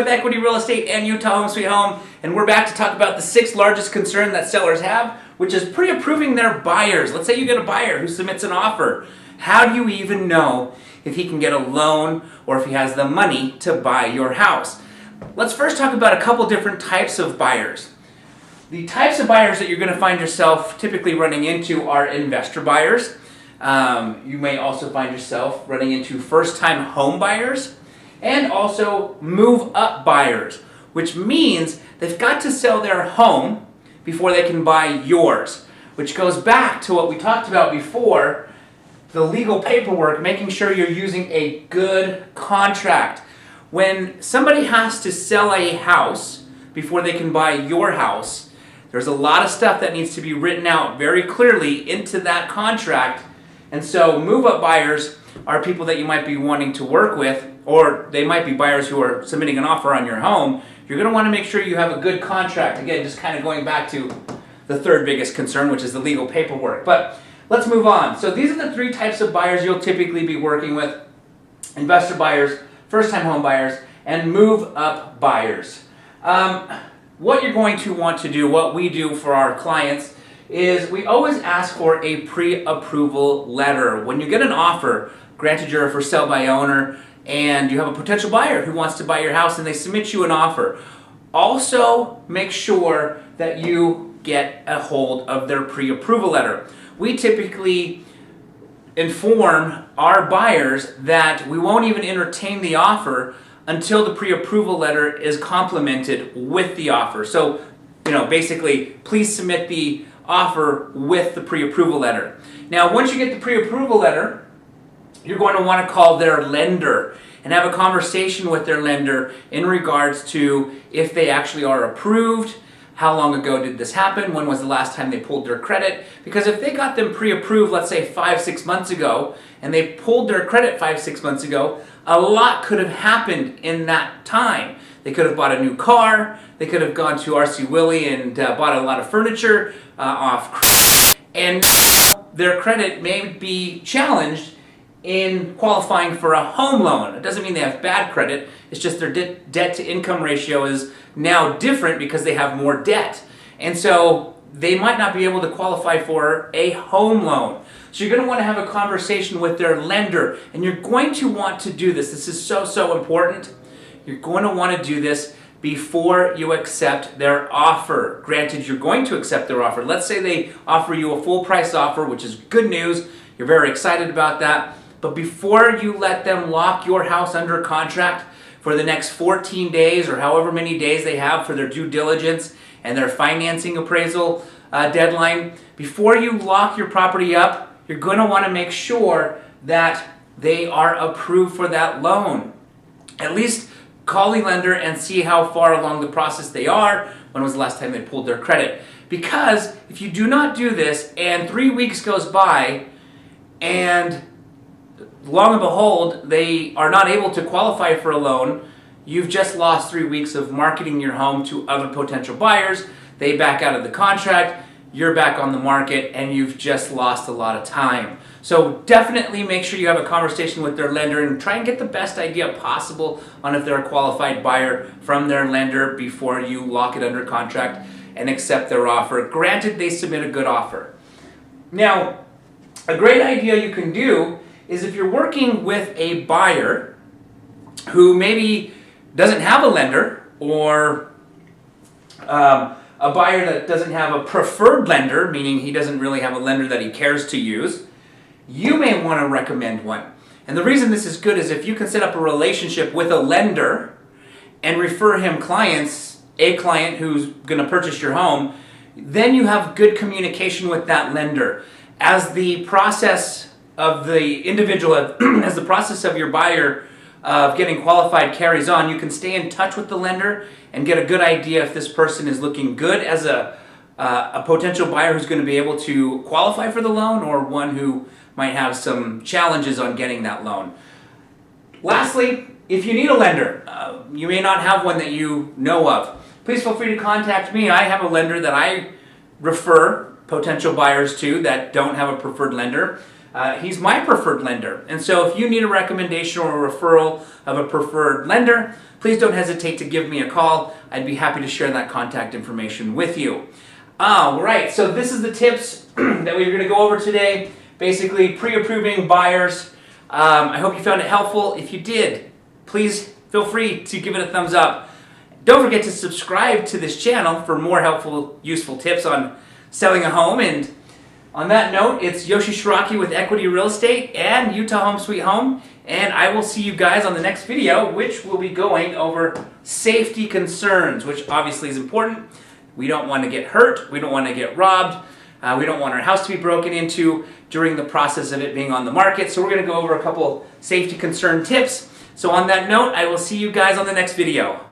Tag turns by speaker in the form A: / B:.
A: with Equity Real Estate and Utah Home Sweet Home, and we're back to talk about the 6th largest concern that sellers have, which is pre-approving their buyers. Let's say you get a buyer who submits an offer. How do you even know if he can get a loan or if he has the money to buy your house? Let's first talk about a couple different types of buyers. The types of buyers that you're going to find yourself typically running into are investor buyers. You may also find yourself running into first-time home buyers and also move-up buyers, which means they've got to sell their home before they can buy yours, which goes back to what we talked about before, the legal paperwork, making sure you're using a good contract. When somebody has to sell a house before they can buy your house, there's a lot of stuff that needs to be written out very clearly into that contract. And so move-up buyers are people that you might be wanting to work with, or they might be buyers who are submitting an offer on your home. You're going to want to make sure you have a good contract. Again, just kind of going back to the third biggest concern, which is the legal paperwork. But let's move on. So these are the 3 types of buyers you'll typically be working with: investor buyers, first-time home buyers, and move-up buyers. What you're going to want to do, what we do for our clients, is we always ask for a pre-approval letter. When you get an offer, granted you're a for sale by owner, and you have a potential buyer who wants to buy your house and they submit you an offer, also make sure that you get a hold of their pre-approval letter. We typically inform our buyers that we won't even entertain the offer until the pre-approval letter is complemented with the offer. So, basically, please submit the offer with the pre-approval letter. Now, once you get the pre-approval letter, you're going to want to call their lender and have a conversation with their lender in regards to if they actually are approved, how long ago did this happen, when was the last time they pulled their credit. Because if they got them pre-approved, let's say 5-6 months ago, and they pulled their credit 5-6 months ago, a lot could have happened in that time. They could have bought a new car, they could have gone to RC Willey and bought a lot of furniture off credit, and their credit may be challenged in qualifying for a home loan. It doesn't mean they have bad credit, it's just their debt to income ratio is now different because they have more debt. And so they might not be able to qualify for a home loan. So you're going to want to have a conversation with their lender, and you're going to want to do this. This is so important. You're going to want to do this before you accept their offer. Granted, you're going to accept their offer. Let's say they offer you a full price offer, which is good news. You're very excited about that. But before you let them lock your house under contract for the next 14 days or however many days they have for their due diligence and their financing appraisal deadline, before you lock your property up, you're going to want to make sure that they are approved for that loan. At least call the lender and see how far along the process they are. When was the last time they pulled their credit? Because if you do not do this and 3 weeks goes by and long and behold they are not able to qualify for a loan, you've just lost 3 weeks of marketing your home to other potential buyers. They back out of the contract, you're back on the market, and you've just lost a lot of time. So definitely make sure you have a conversation with their lender and try and get the best idea possible on if they're a qualified buyer from their lender before you lock it under contract and accept their offer. Granted, they submit a good offer. Now, a great idea you can do is if you're working with a buyer who maybe doesn't have a lender, or a buyer that doesn't have a preferred lender, meaning he doesn't really have a lender that he cares to use, you may want to recommend one. And the reason this is good is if you can set up a relationship with a lender and refer him clients, a client who's going to purchase your home, then you have good communication with that lender. As the process of the individual, as the process of your buyer of getting qualified carries on, you can stay in touch with the lender and get a good idea if this person is looking good as a potential buyer who's going to be able to qualify for the loan, or one who might have some challenges on getting that loan. Lastly, if you need a lender, you may not have one that you know of, please feel free to contact me. I have a lender that I refer potential buyers to that don't have a preferred lender. He's my preferred lender. And so if you need a recommendation or a referral of a preferred lender, please don't hesitate to give me a call. I'd be happy to share that contact information with you. All right, so this is the tips that we're going to go over today. Basically, pre-approving buyers. I hope you found it helpful. If you did, please feel free to give it a thumbs up. Don't forget to subscribe to this channel for more helpful, useful tips on selling a home. And on that note, it's Yoshi Shiraki with Equity Real Estate and Utah Home Sweet Home. And I will see you guys on the next video, which will be going over safety concerns, which obviously is important. We don't want to get hurt. We don't want to get robbed. We don't want our house to be broken into during the process of it being on the market. So we're going to go over a couple safety concern tips. So on that note, I will see you guys on the next video.